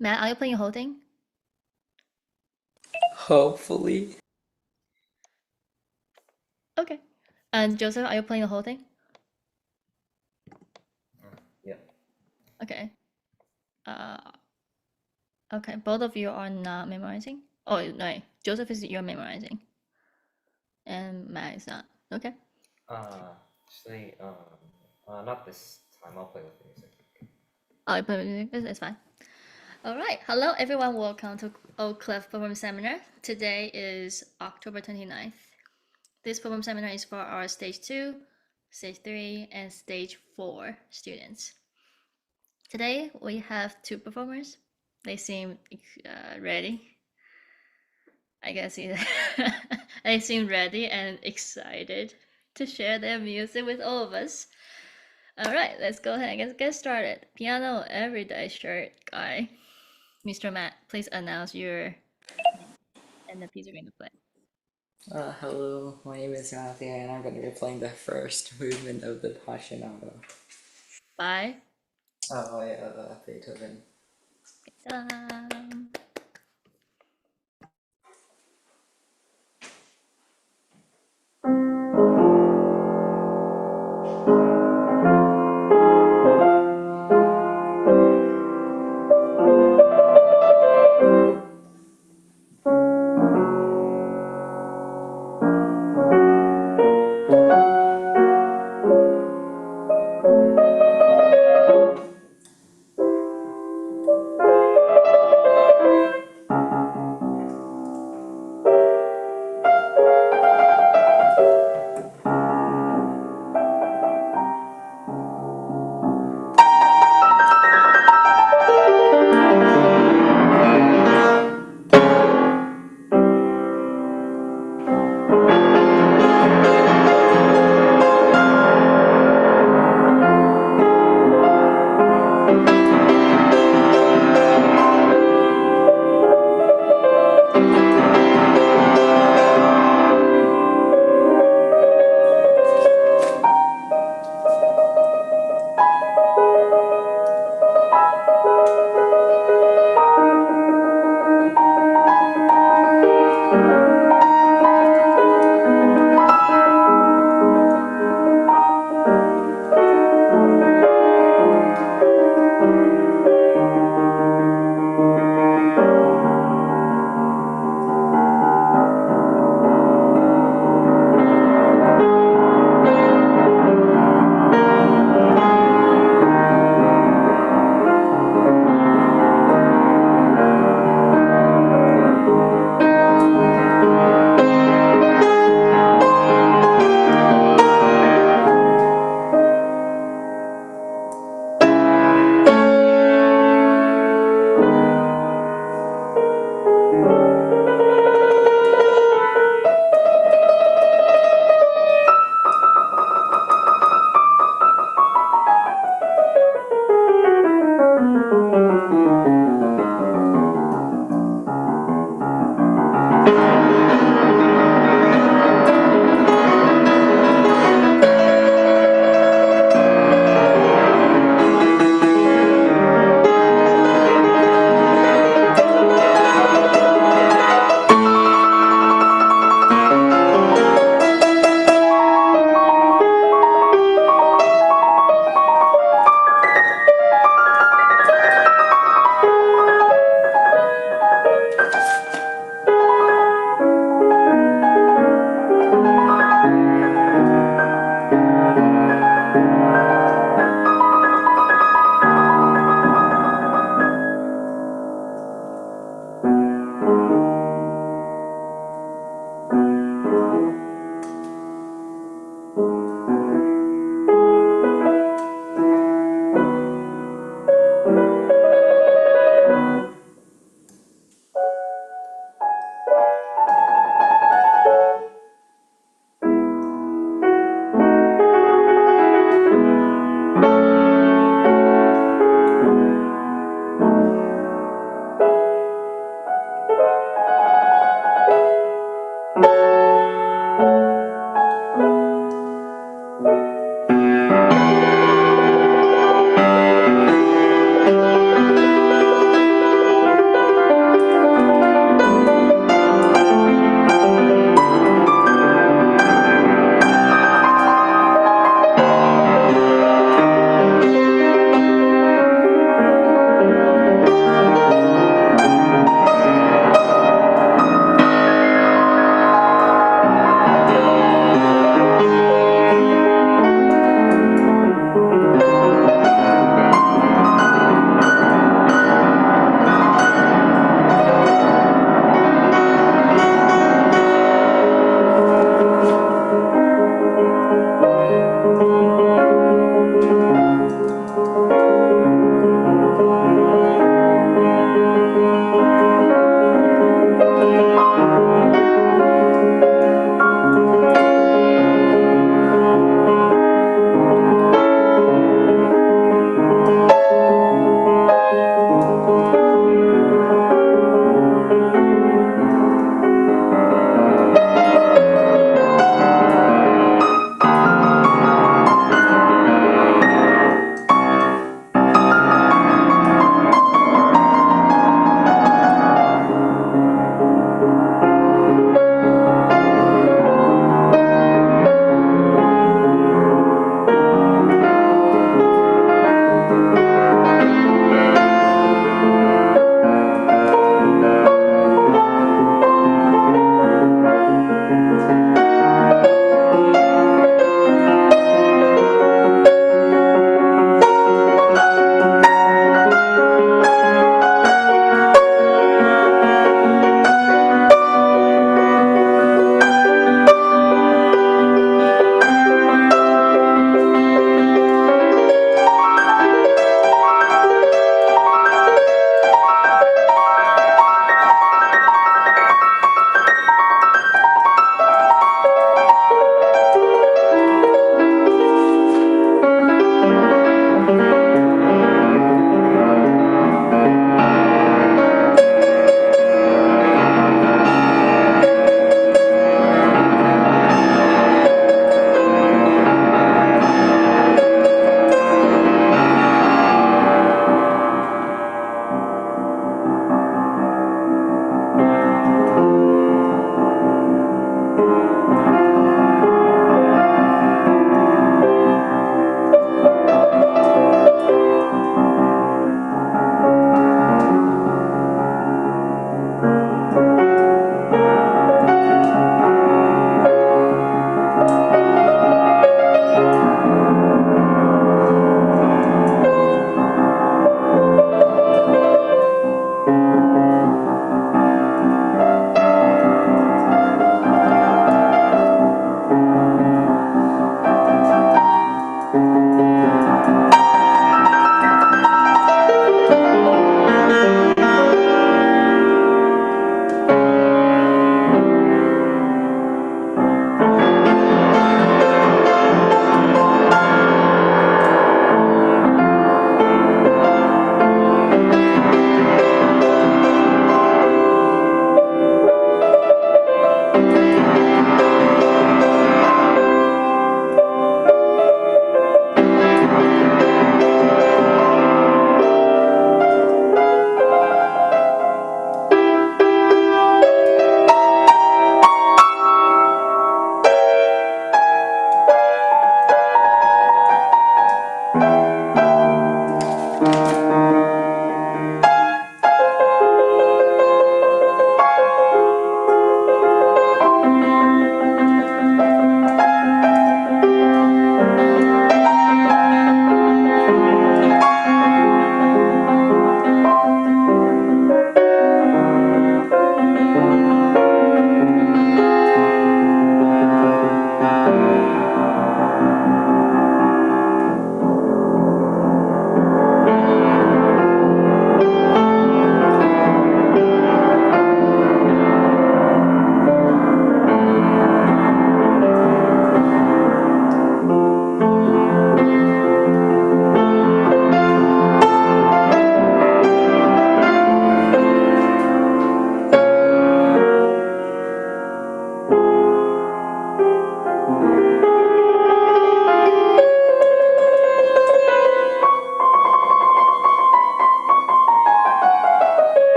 Matt, are you playing the whole thing? Hopefully. Okay. And Joseph, are you playing the whole thing? Yeah. Okay. Okay, both of you are not memorizing? Oh, no, Joseph is you're memorizing. And Matt is not. Okay. Actually, not this time. I'll play with the music. Oh, you play music? It's fine. Alright, hello everyone, welcome to Oak Cliff Performance Seminar. Today is October 29th. This performance seminar is for our Stage 2, Stage 3, and Stage 4 students. Today we have two performers. They seem ready. I guess they seem ready and excited to share their music with all of us. All right, let's go ahead and get started. Piano everyday shirt guy, Mr. Matt, please announce your and the piece you're going to play. Hello, my name is Matthew, and I'm going to be playing the first movement of the Passionato. Bye. Oh, yeah, Beethoven. Ta-da.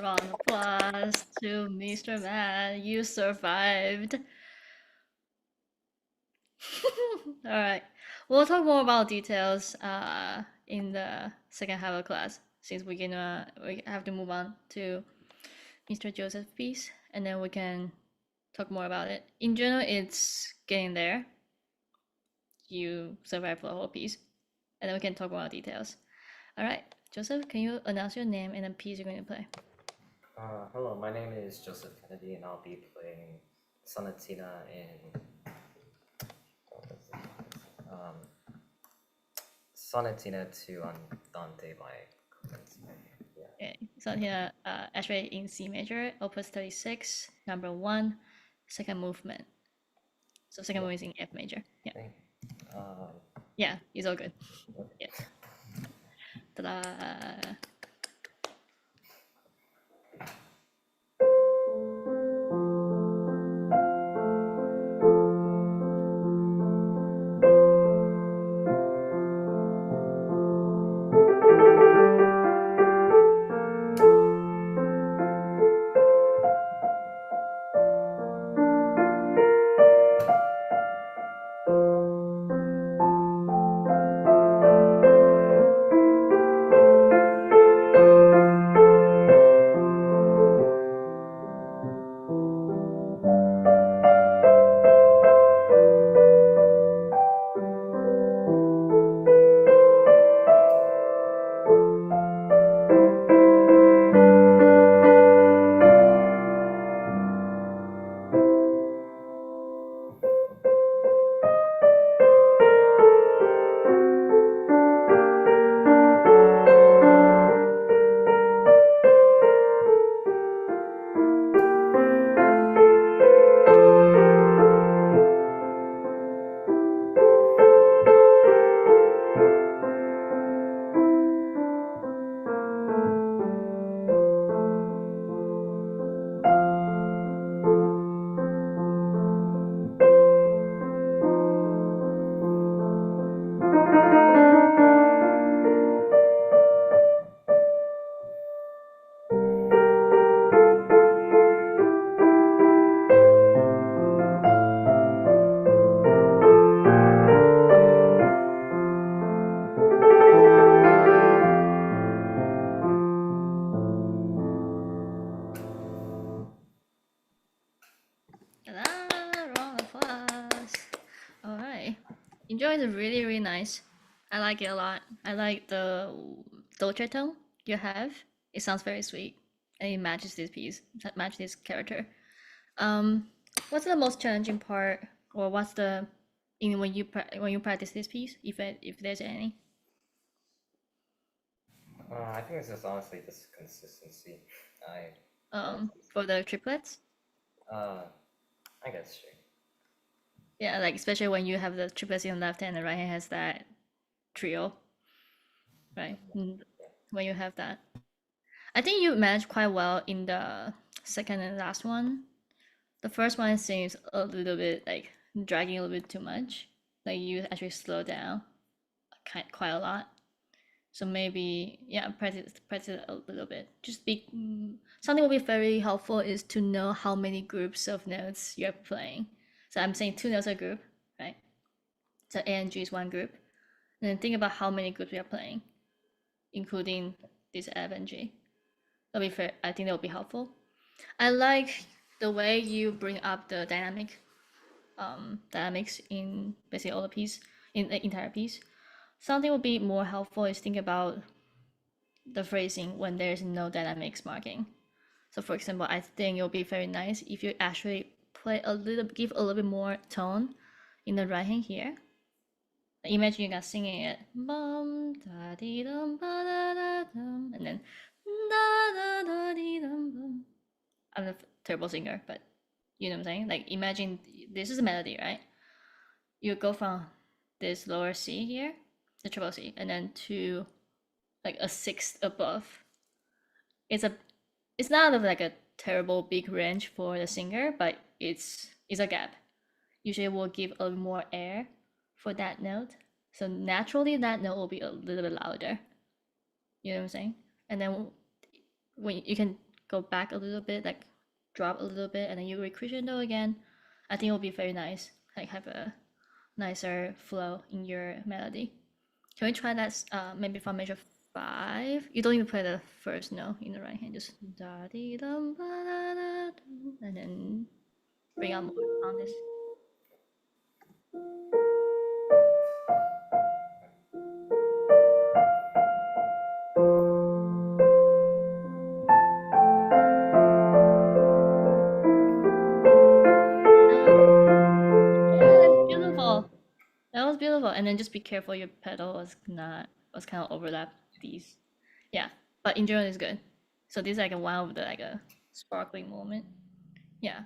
Round of applause to Mr. Man. You survived. All right. We'll talk more about details in the second half of class, since we have to move on to Mr. Joseph's piece, and then we can talk more about it. In general, it's getting there. You survived the whole piece, and then we can talk more about details. All right, Joseph, can you announce your name and the piece you're going to play? Hello, my name is Joseph Kennedy, and I'll be playing Sonatina in Sonatina to Andante by Korinski. Okay, Sonatina actually in C major, Opus 36, number 1, second movement. So second movement is in F major. Yeah. Yeah, it's all good. Yeah. Ta-da! Ta-da! Round of applause. All right. Enjoy is really, really nice. I like it a lot. I like the dolce tone you have. It sounds very sweet, and it matches this piece, matches this character. What's the most challenging part, or what's the when you practice this piece, if there's any? I think it's just honestly just consistency. For the triplets. I guess sure. Yeah, like especially when you have the triplets in the left hand and the right hand has that trio, right? When you have that, I think you managed quite well in the second and last one. The first one seems a little bit like dragging a little bit too much. Like you actually slow down quite a lot. So maybe yeah, practice it a little bit. Just be something will be very helpful is to know how many groups of notes you're playing. So I'm saying 2 notes a group, right? So A and G is one group. And then think about how many groups we are playing, including this F and G. That'll be fair. I think that will be helpful. I like the way you bring up the dynamics in basically all the piece, in the entire piece. Something would be more helpful is think about the phrasing when there's no dynamics marking. So for example, I think it'll be very nice if you actually give a little bit more tone in the right hand here. Imagine you guys singing it, bum da dee dum ba da da dum, and then da da da dee dum bum. I'm a terrible singer, but you know what I'm saying. Like imagine this is a melody, right? You go from this lower C here, the triple C, and then to like a sixth above. It's a it's not like a terrible big range for the singer, but it's a gap. Usually we'll give a little more air for that note. So naturally that note will be a little bit louder. You know what I'm saying? And then when you can go back a little bit, like drop a little bit, and then you crescendo again, I think it will be very nice. Like have a nicer flow in your melody. Can we try that maybe from measure 5? You don't even play the first note in the right hand, just da dee dum ba da da dum, and then bring out more on this. Yeah, that's beautiful. That was beautiful. And then just be careful your pedal was kind of overlap these. Yeah, but in general it's good. So this is like a one of the like a sparkling moment. Yeah,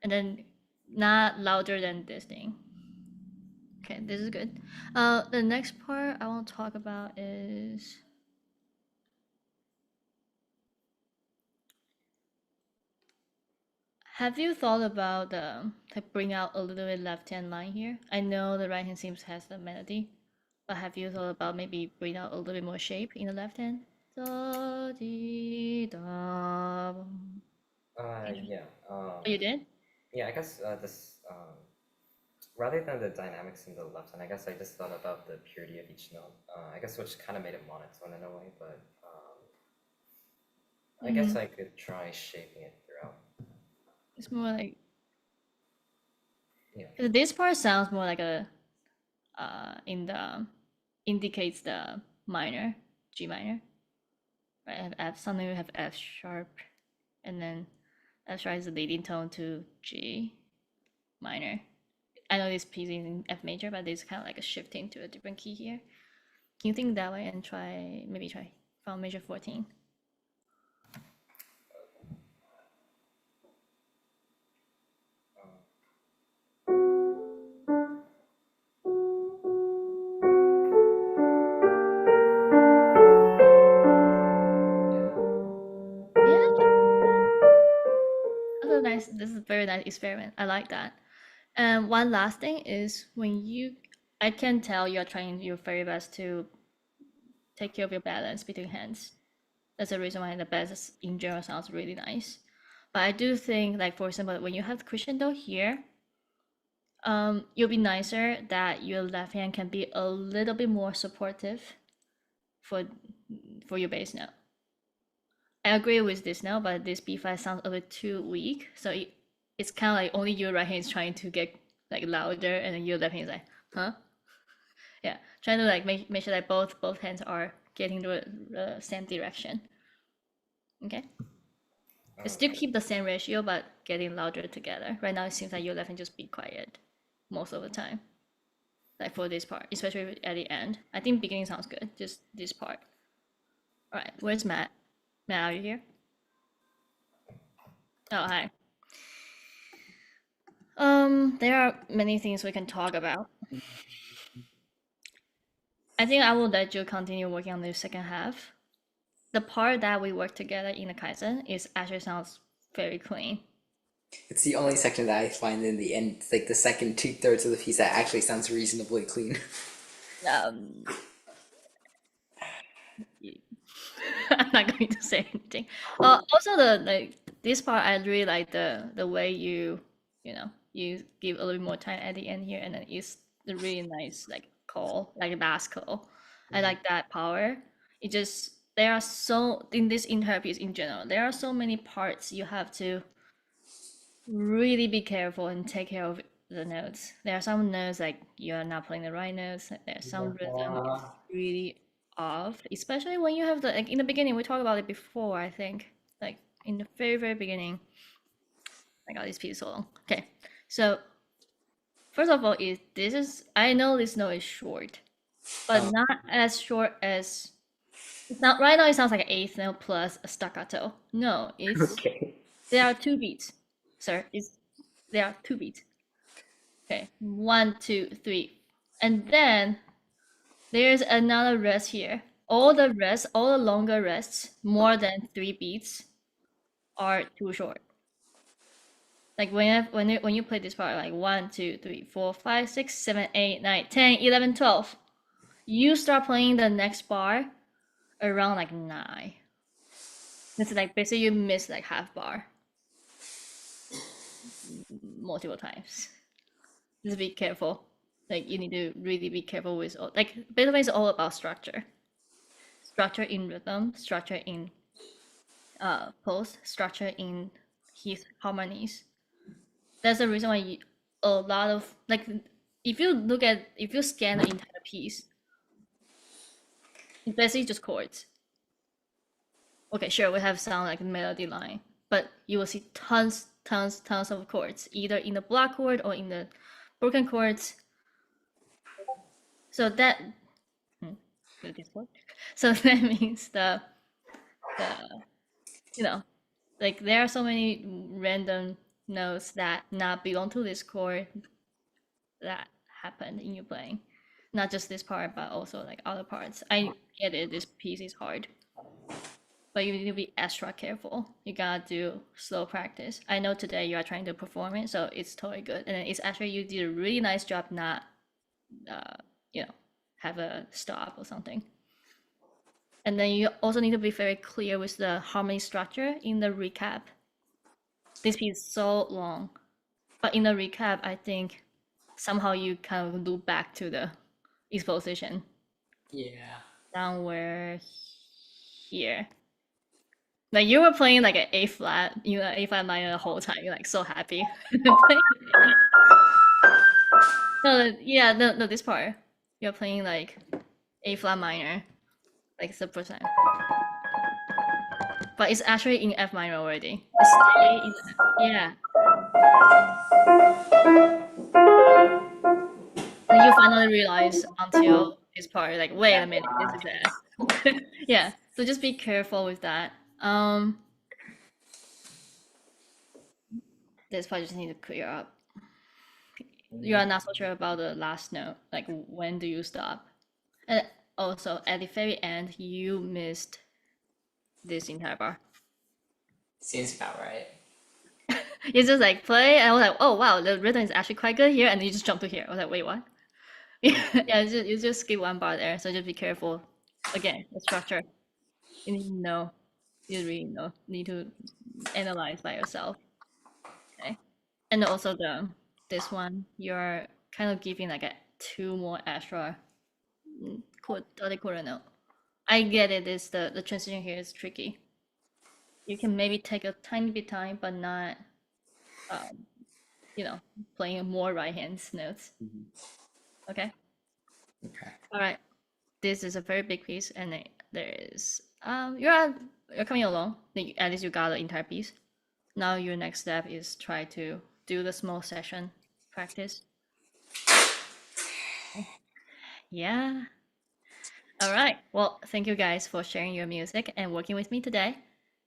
and then not louder than this thing. Okay, this is good. The next part I want to talk about is have you thought about to bring out a little bit left hand line here? I know the right hand seems has the melody, but have you thought about maybe bring out a little bit more shape in the left hand? Da, dee, da, bum. Yeah. Oh, you did? Yeah. I guess this rather than the dynamics in the left hand, I guess I just thought about the purity of each note. I guess which kind of made it monotone in a way, but I guess I could try shaping it throughout. It's more like Yeah. 'cause this part sounds more like a in the indicates the minor, G minor. Right, I have F, something we have F sharp, and then F sharp is the leading tone to G minor. I know this piece is in F major, but it's kind of like a shifting to a different key here. Can you think that way and maybe try from major 14? Yeah, this is a very nice experiment. I like that. And one last thing is I can tell you're trying your very best to take care of your balance between hands. That's the reason why the bass in general sounds really nice. But I do think, like for example, when you have crescendo here, it'll be nicer that your left hand can be a little bit more supportive for your bass note. I agree with this now, but this B5 sounds a bit too weak. So it's kind of like only your right hand is trying to get like louder, and then your left hand is like, huh? Yeah, trying to like make sure that both hands are getting the same direction. Okay. Still keep the same ratio, but getting louder together. Right now, it seems like your left hand just be quiet most of the time. Like for this part, especially at the end. I think beginning sounds good. Just this part. All right, where's Matt? Matt, are you here? Oh, hi. There are many things we can talk about. I think I will let you continue working on the second half. The part that we work together in the Kaizen is actually sounds very clean. It's the only section that I find in the end, like the second 2/3 of the piece, that actually sounds reasonably clean. Um, I'm not going to say anything. Also the like this part, I really like the way you give a little more time at the end here, and then it's the really nice like call, like a bass call. I like that power. It just there are so in this entire piece in general, there are so many parts you have to really be careful and take care of the notes. There are some notes like you're not playing the right notes. There's some rhythm is really off, especially when you have the like in the beginning. We talked about it before, I think, like in the very beginning. I got this piece so long. Okay, so first of all, I know this note is short, but Oh. not as short as it's not right now. It sounds like an eighth note plus a staccato. No, Okay. there are 2 beats, sir. There are 2 beats. Okay, 1, 2, 3, and then there's another rest here. All the longer rests, more than 3 beats, are too short. Like when you play this part, like 1, 2, 3, 4, 5, 6, 7, 8, 9, 10, 11, 12, you start playing the next bar around like 9. It's like basically you miss like half bar multiple times. Just be careful. Like you need to really be careful with like Beethoven is all about structure. Structure in rhythm, structure in pulse, structure in his harmonies. That's the reason why a lot of like if you scan the entire piece, it's basically just chords. Okay, sure, we have some like melody line, but you will see tons of chords, either in the block chord or in the broken chords. So that so that means the you know like there are so many random notes that not belong to this chord that happened in your playing. Not just this part, but also like other parts. I get it, this piece is hard. But you need to be extra careful. You gotta do slow practice. I know today you are trying to perform it, so it's totally good. And it's actually you did a really nice job not, you know, have a stop or something. And then you also need to be very clear with the harmony structure in the recap. This piece is so long, but in the recap, I think somehow you kind of loop back to the exposition Yeah. somewhere here. Like you were playing like an A flat, A flat minor the whole time. You're like so happy. No, this part. You're playing like A flat minor, like the percent. But it's actually in F minor already. Yeah. And you finally realize until this part, like, wait a minute, this is F. Yeah. So just be careful with that. This part just need to clear up. You are not so sure about the last note, like when do you stop? And also at the very end, you missed this entire bar. Seems about right. You just like play, and I was like, oh wow, the rhythm is actually quite good here, and then you just jump to here. I was like, wait, what? Yeah, you just skip one bar there, so just be careful. Again, the structure. You need to know. You really know. Need to analyze by yourself. Okay. And also this one, you're kind of giving like 2 more extra quarter note. I get it. Is the transition here is tricky. You can maybe take a tiny bit time, but not, playing more right hand notes. Okay. Okay. All right. This is a very big piece, and there is you're coming along. At least you got the entire piece. Now your next step is try to do the small session practice. Yeah. All right. Well, thank you guys for sharing your music and working with me today.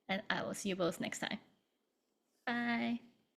And I will see you both next time. Bye.